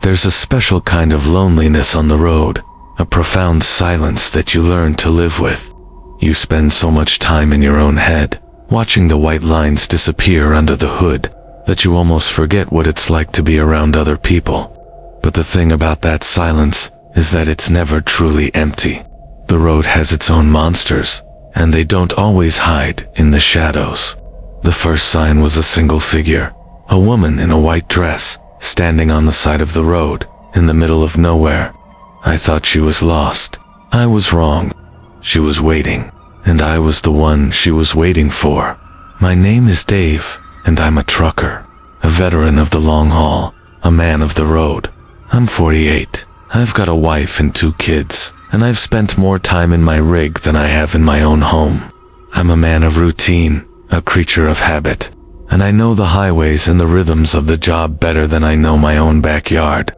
There's a special kind of loneliness on the road, a profound silence that you learn to live with. You spend so much time in your own head, watching the white lines disappear under the hood, that you almost forget what it's like to be around other people. But the thing about that silence is that it's never truly empty. The road has its own monsters, and they don't always hide in the shadows. The first sign was a single figure, a woman in a white dress, standing on the side of the road, in the middle of nowhere. I thought she was lost. I was wrong. She was waiting, and I was the one she was waiting for. My name is Dave, and I'm a trucker, a veteran of the long haul, a man of the road. I'm 48. I've got a wife and 2 kids, and I've spent more time in my rig than I have in my own home. I'm a man of routine, a creature of habit, and I know the highways and the rhythms of the job better than I know my own backyard.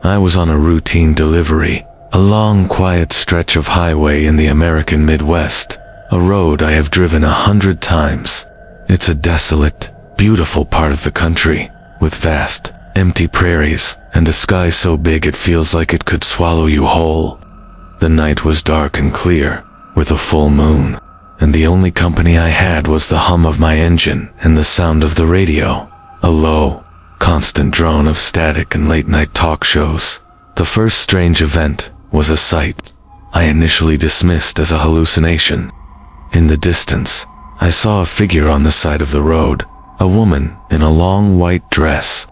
I was on a routine delivery, a long, quiet stretch of highway in the American Midwest, a road I have driven 100 times. It's a desolate, beautiful part of the country, with vast, empty prairies, and a sky so big it feels like it could swallow you whole. The night was dark and clear, with a full moon, and the only company I had was the hum of my engine and the sound of the radio, a low, constant drone of static and late-night talk shows. The first strange event was a sight I initially dismissed as a hallucination. In the distance, I saw a figure on the side of the road, a woman in a long white dress.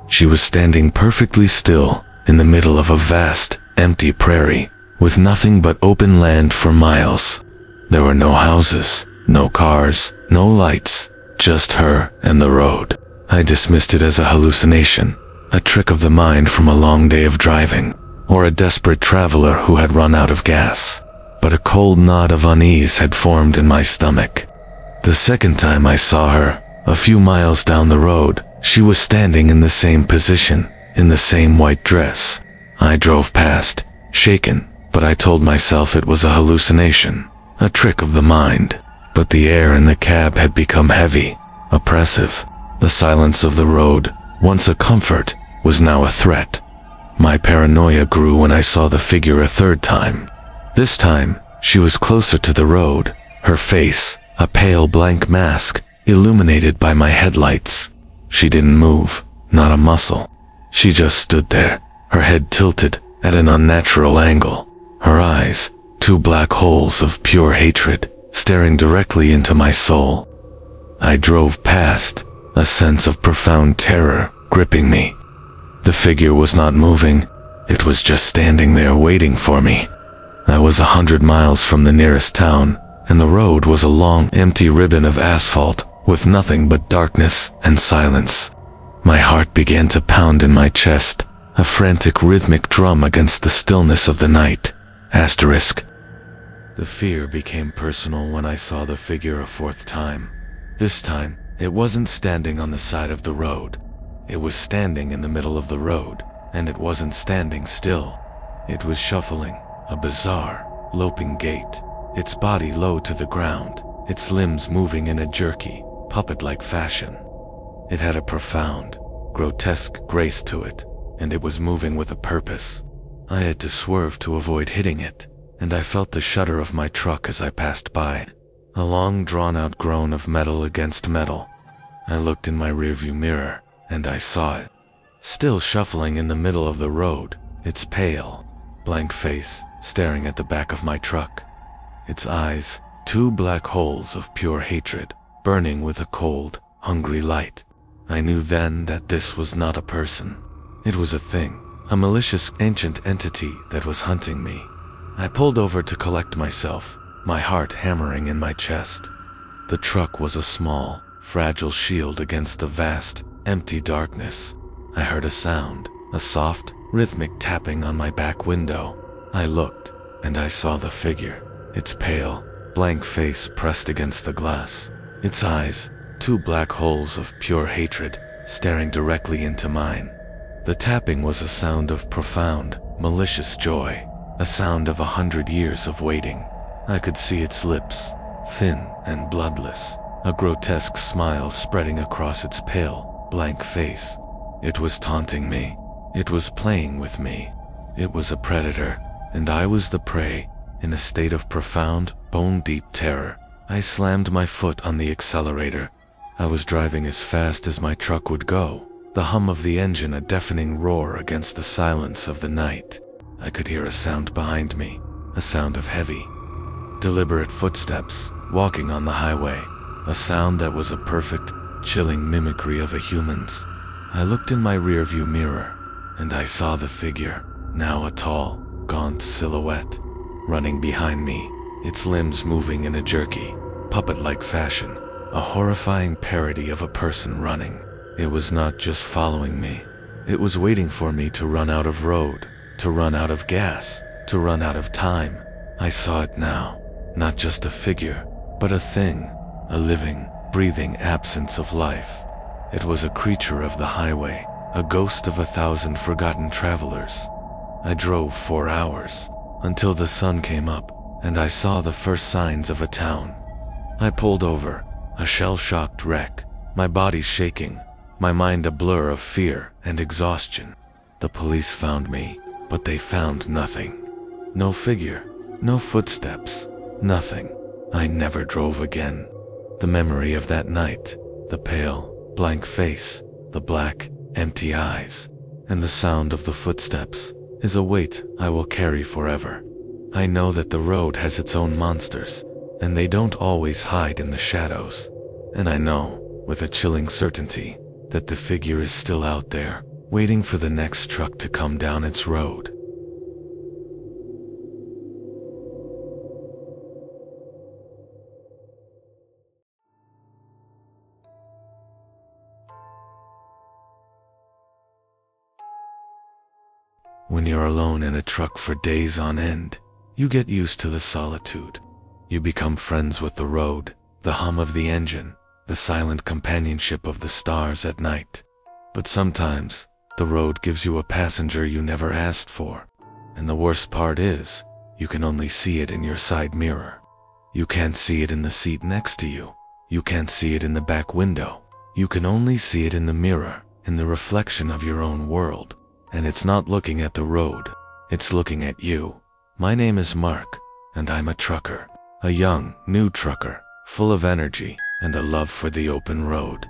She was standing perfectly still in the middle of a vast, empty prairie, with nothing but open land for miles. There were no houses, no cars, no lights, just her and the road. I dismissed it as a hallucination, a trick of the mind from a long day of driving, or a desperate traveler who had run out of gas. But a cold knot of unease had formed in my stomach. The second time I saw her, a few miles down the road, she was standing in the same position, in the same white dress. I drove past, shaken, but I told myself it was a hallucination, a trick of the mind. But the air in the cab had become heavy, oppressive. The silence of the road, once a comfort, was now a threat. My paranoia grew when I saw the figure a third time. This time, she was closer to the road, her face, a pale blank mask, illuminated by my headlights. She didn't move, not a muscle. She just stood there, her head tilted at an unnatural angle. Her eyes, 2 black holes of pure hatred, staring directly into my soul. I drove past, a sense of profound terror gripping me. The figure was not moving, it was just standing there waiting for me. I was 100 miles from the nearest town, and the road was a long, empty ribbon of asphalt, with nothing but darkness and silence. My heart began to pound in my chest, a frantic rhythmic drum against the stillness of the night. Asterisk. The fear became personal when I saw the figure a 4th time. This time, it wasn't standing on the side of the road. It was standing in the middle of the road, and it wasn't standing still. It was shuffling, a bizarre, loping gait, its body low to the ground, its limbs moving in a jerky, puppet-like fashion. It had a profound, grotesque grace to it, and it was moving with a purpose. I had to swerve to avoid hitting it, and I felt the shudder of my truck as I passed by. A long drawn-out groan of metal against metal. I looked in my rearview mirror, and I saw it. Still shuffling in the middle of the road, its pale, blank face staring at the back of my truck. Its eyes, 2 black holes of pure hatred, burning with a cold, hungry light. I knew then that this was not a person. It was a thing, a malicious ancient entity that was hunting me. I pulled over to collect myself, my heart hammering in my chest. The truck was a small, fragile shield against the vast, empty darkness. I heard a sound, a soft, rhythmic tapping on my back window. I looked, and I saw the figure, its pale, blank face pressed against the glass, its eyes, 2 black holes of pure hatred, staring directly into mine. The tapping was a sound of profound, malicious joy, a sound of 100 years of waiting. I could see its lips, thin and bloodless, a grotesque smile spreading across its pale, blank face. It was taunting me. It was playing with me. It was a predator, and I was the prey. In a state of profound, bone-deep terror, I slammed my foot on the accelerator. I was driving as fast as my truck would go, the hum of the engine a deafening roar against the silence of the night. I could hear a sound behind me, a sound of heavy, deliberate footsteps walking on the highway, a sound that was a perfect, chilling mimicry of a human's. I looked in my rearview mirror, and I saw the figure, now a tall, gaunt silhouette, running behind me, its limbs moving in a jerky, puppet-like fashion, a horrifying parody of a person running. It was not just following me. It was waiting for me to run out of road, to run out of gas, to run out of time. I saw it now, not just a figure, but a thing, a living, breathing absence of life. It was a creature of the highway, a ghost of 1,000 forgotten travelers. I drove 4 hours, until the sun came up, and I saw the first signs of a town. I pulled over, a shell-shocked wreck, my body shaking, my mind a blur of fear and exhaustion. The police found me, but they found nothing. No figure, no footsteps, nothing. I never drove again. The memory of that night, the pale, blank face, the black, empty eyes, and the sound of the footsteps, is a weight I will carry forever. I know that the road has its own monsters, and they don't always hide in the shadows. And I know, with a chilling certainty, that the figure is still out there, waiting for the next truck to come down its road. When you're alone in a truck for days on end, you get used to the solitude. You become friends with the road, the hum of the engine, the silent companionship of the stars at night. But sometimes, the road gives you a passenger you never asked for. And the worst part is, you can only see it in your side mirror. You can't see it in the seat next to you. You can't see it in the back window. You can only see it in the mirror, in the reflection of your own world. And it's not looking at the road, it's looking at you. My name is Marc, and I'm a trucker. A young, new trucker, full of energy and a love for the open road.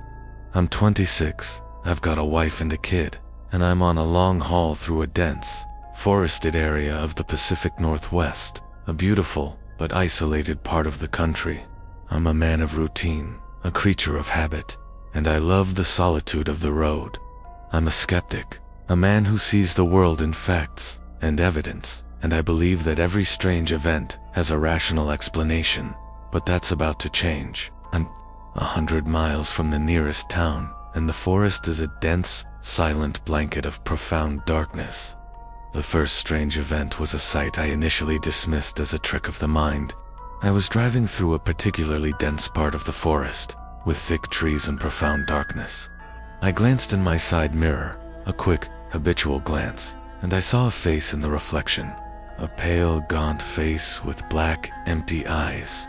I'm 26, I've got a wife and a kid, and I'm on a long haul through a dense, forested area of the Pacific Northwest, a beautiful but isolated part of the country. I'm a man of routine, a creature of habit, and I love the solitude of the road. I'm a skeptic, a man who sees the world in facts and evidence, and I believe that every strange event has a rational explanation, but that's about to change. I'm 100 miles from the nearest town, and the forest is a dense, silent blanket of profound darkness. The first strange event was a sight I initially dismissed as a trick of the mind. I was driving through a particularly dense part of the forest, with thick trees and profound darkness. I glanced in my side mirror, a quick, habitual glance, and I saw a face in the reflection. A pale, gaunt face with black, empty eyes.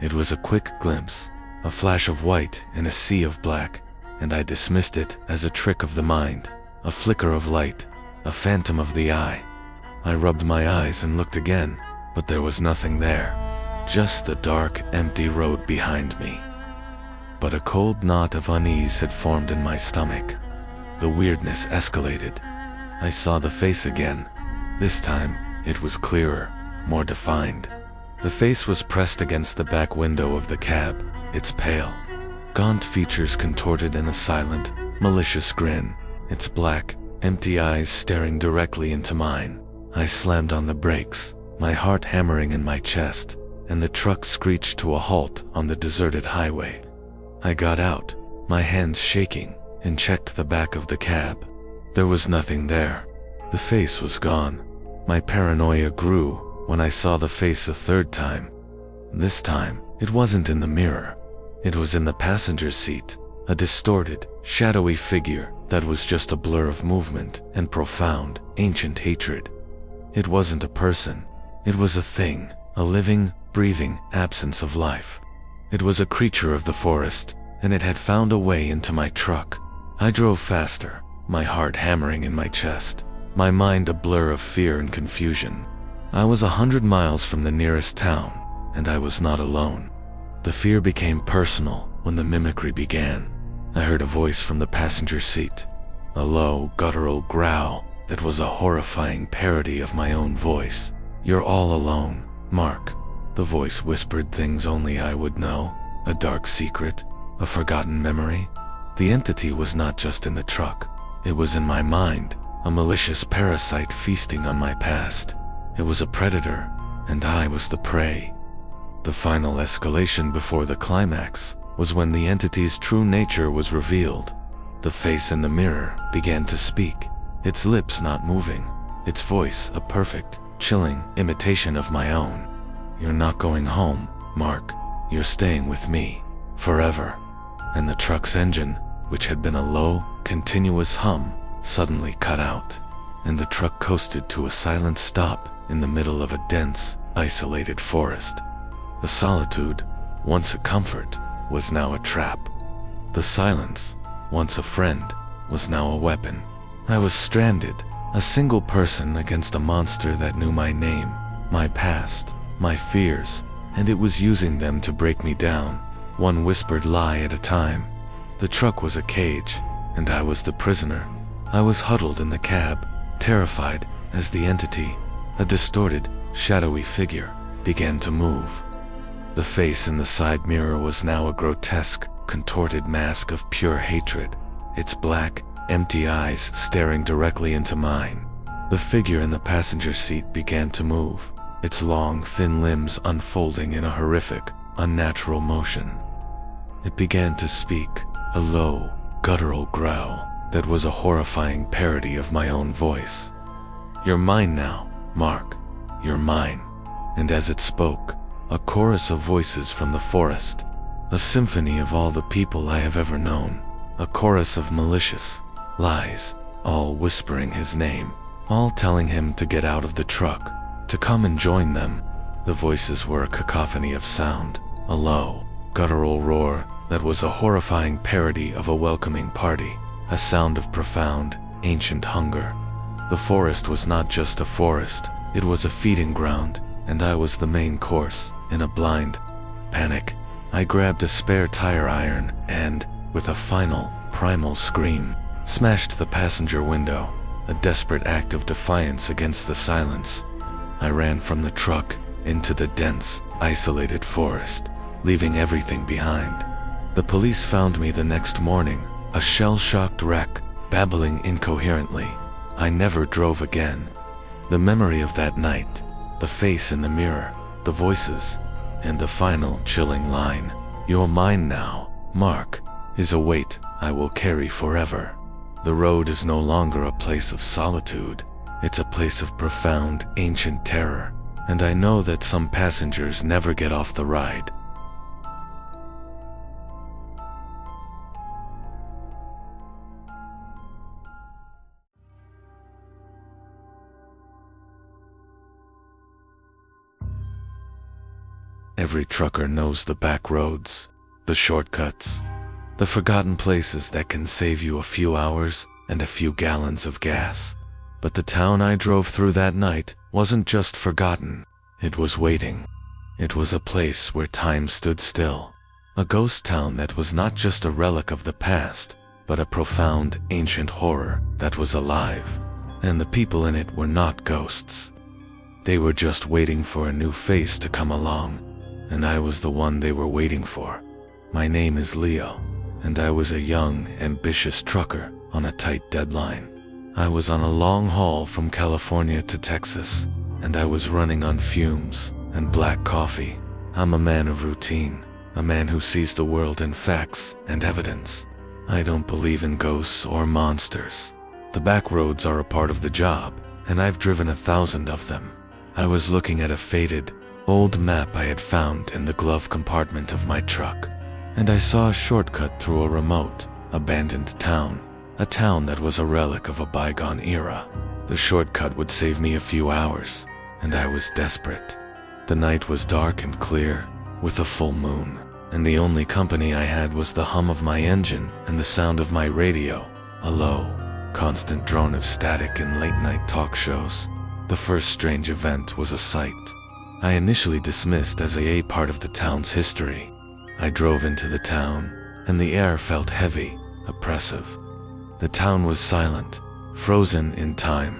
It was a quick glimpse, a flash of white in a sea of black, and I dismissed it as a trick of the mind, a flicker of light, a phantom of the eye. I rubbed my eyes and looked again, but there was nothing there, just the dark, empty road behind me. But a cold knot of unease had formed in my stomach. The weirdness escalated. I saw the face again. This time, it was clearer, more defined. The face was pressed against the back window of the cab, its pale, gaunt features contorted in a silent, malicious grin, its black, empty eyes staring directly into mine. I slammed on the brakes, my heart hammering in my chest, and the truck screeched to a halt on the deserted highway. I got out, my hands shaking, and checked the back of the cab. There was nothing there. The face was gone. My paranoia grew when I saw the face a third time. This time, it wasn't in the mirror. It was in the passenger's seat, a distorted, shadowy figure that was just a blur of movement and profound, ancient hatred. It wasn't a person. It was a thing, a living, breathing absence of life. It was a creature of the forest, and it had found a way into my truck. I drove faster, my heart hammering in my chest, my mind a blur of fear and confusion. I was 100 miles from the nearest town, and I was not alone. The fear became personal when the mimicry began. I heard a voice from the passenger seat, a low, guttural growl that was a horrifying parody of my own voice. "You're all alone, Marc." The voice whispered things only I would know, a dark secret, a forgotten memory. The entity was not just in the truck, it was in my mind, a malicious parasite feasting on my past. It was a predator, and I was the prey. The final escalation before the climax was when the entity's true nature was revealed. The face in the mirror began to speak, its lips not moving, its voice a perfect, chilling imitation of my own. "You're not going home, Marc. You're staying with me, forever." And the truck's engine, which had been a low, continuous hum, suddenly cut out, and the truck coasted to a silent stop in the middle of a dense, isolated forest. The solitude, once a comfort, was now a trap. The silence, once a friend, was now a weapon. I was stranded, a single person against a monster that knew my name, my past, my fears, and it was using them to break me down, one whispered lie at a time. The truck was a cage, and I was the prisoner. I was huddled in the cab, terrified, as the entity, a distorted, shadowy figure, began to move. The face in the side mirror was now a grotesque, contorted mask of pure hatred, its black, empty eyes staring directly into mine. The figure in the passenger seat began to move, its long, thin limbs unfolding in a horrific, unnatural motion. It began to speak, a low, guttural growl that was a horrifying parody of my own voice. "You're mine now, Marc. You're mine." And as it spoke, a chorus of voices from the forest, a symphony of all the people I have ever known, a chorus of malicious lies, all whispering his name, all telling him to get out of the truck, to come and join them. The voices were a cacophony of sound, a low, guttural roar that was a horrifying parody of a welcoming party, a sound of profound, ancient hunger. The forest was not just a forest, it was a feeding ground, and I was the main course. In a blind panic, I grabbed a spare tire iron and, with a final, primal scream, smashed the passenger window, a desperate act of defiance against the silence. I ran from the truck into the dense, isolated forest, leaving everything behind. The police found me the next morning, a shell-shocked wreck, babbling incoherently. I never drove again. The memory of that night, the face in the mirror, the voices, and the final chilling line, "You're mine now, Marc," is a weight I will carry forever. The road is no longer a place of solitude, it's a place of profound, ancient terror, and I know that some passengers never get off the ride. Every trucker knows the back roads, the shortcuts, the forgotten places that can save you a few hours and a few gallons of gas. But the town I drove through that night wasn't just forgotten, it was waiting. It was a place where time stood still, a ghost town that was not just a relic of the past, but a profound, ancient horror that was alive. And the people in it were not ghosts. They were just waiting for a new face to come along. And I was the one they were waiting for. My name is Leo, and I was a young, ambitious trucker on a tight deadline. I was on a long haul from California to Texas, and I was running on fumes and black coffee. I'm a man of routine, a man who sees the world in facts and evidence. I don't believe in ghosts or monsters. The back roads are a part of the job, and I've driven 1,000 of them. I was looking at a faded, old map I had found in the glove compartment of my truck, and I saw a shortcut through a remote, abandoned town, a town that was a relic of a bygone era. The shortcut would save me a few hours, and I was desperate. The night was dark and clear, with a full moon, and the only company I had was the hum of my engine and the sound of my radio, a low, constant drone of static in late-night talk shows. The first strange event was a sight I initially dismissed as a part of the town's history. I drove into the town, and the air felt heavy, oppressive. The town was silent, frozen in time.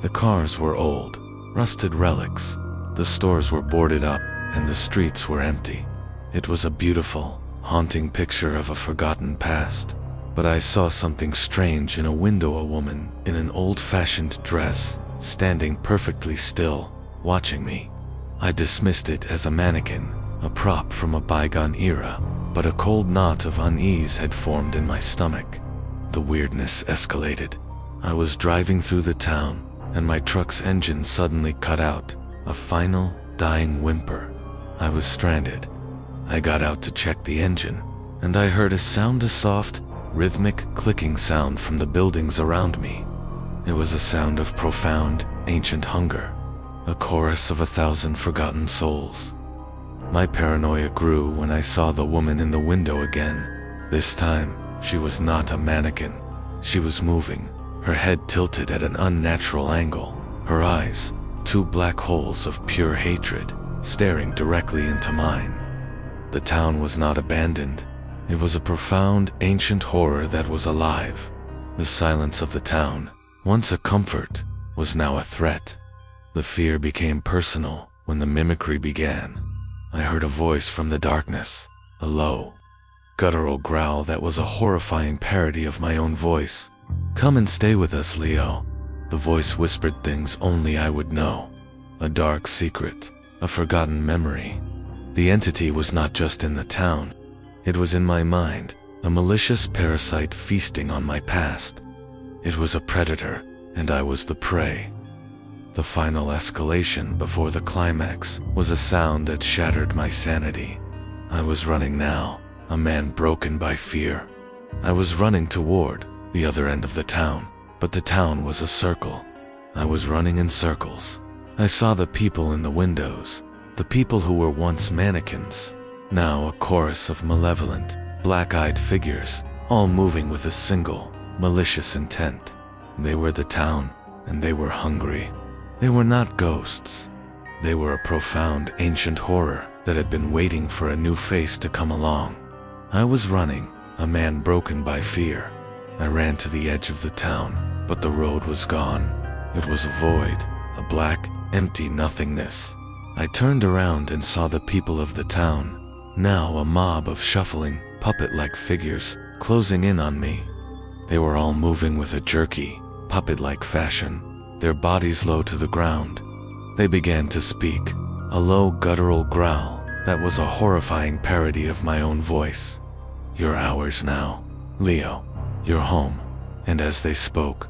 The cars were old, rusted relics. The stores were boarded up, and the streets were empty. It was a beautiful, haunting picture of a forgotten past. But I saw something strange in a window. A woman in an old-fashioned dress, standing perfectly still, watching me. I dismissed it as a mannequin, a prop from a bygone era, but a cold knot of unease had formed in my stomach. The weirdness escalated. I was driving through the town, and my truck's engine suddenly cut out, a final, dying whimper. I was stranded. I got out to check the engine, and I heard a soft, rhythmic clicking sound from the buildings around me. It was a sound of profound, ancient hunger, a chorus of 1,000 forgotten souls. My paranoia grew when I saw the woman in the window again. This time, she was not a mannequin. She was moving, her head tilted at an unnatural angle, her eyes, 2 black holes of pure hatred, staring directly into mine. The town was not abandoned. It was a profound, ancient horror that was alive. The silence of the town, once a comfort, was now a threat. The fear became personal when the mimicry began. I heard a voice from the darkness, a low, guttural growl that was a horrifying parody of my own voice. "Come and stay with us, Leo." The voice whispered things only I would know. A dark secret, a forgotten memory. The entity was not just in the town. It was in my mind, a malicious parasite feasting on my past. It was a predator, and I was the prey. The final escalation before the climax was a sound that shattered my sanity. I was running now, a man broken by fear. I was running toward the other end of the town, but the town was a circle. I was running in circles. I saw the people in the windows, the people who were once mannequins, now a chorus of malevolent, black-eyed figures, all moving with a single, malicious intent. They were the town, and they were hungry. They were not ghosts. They were a profound, ancient horror that had been waiting for a new face to come along. I was running, a man broken by fear. I ran to the edge of the town, but the road was gone. It was a void, a black, empty nothingness. I turned around and saw the people of the town, now a mob of shuffling, puppet-like figures, closing in on me. They were all moving with a jerky, puppet-like fashion, their bodies low to the ground. They began to speak, a low guttural growl that was a horrifying parody of my own voice. "You're ours now, Leo. You're home." And as they spoke,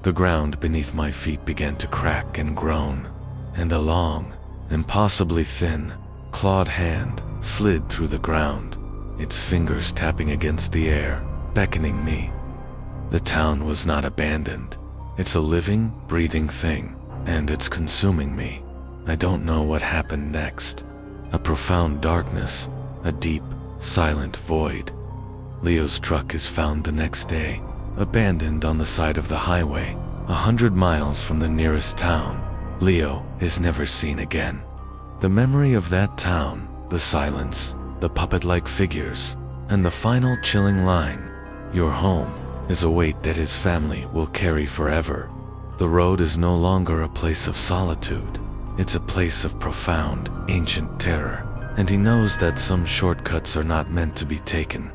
the ground beneath my feet began to crack and groan, and a long, impossibly thin, clawed hand slid through the ground, its fingers tapping against the air, beckoning me. The town was not abandoned. It's a living, breathing thing, and it's consuming me. I don't know what happened next. A profound darkness, a deep, silent void. Leo's truck is found the next day, abandoned on the side of the highway, 100 miles from the nearest town. Leo is never seen again. The memory of that town, the silence, the puppet-like figures, and the final chilling line, "Your home," is a weight that his family will carry forever. The road is no longer a place of solitude. It's a place of profound, ancient terror, and he knows that some shortcuts are not meant to be taken.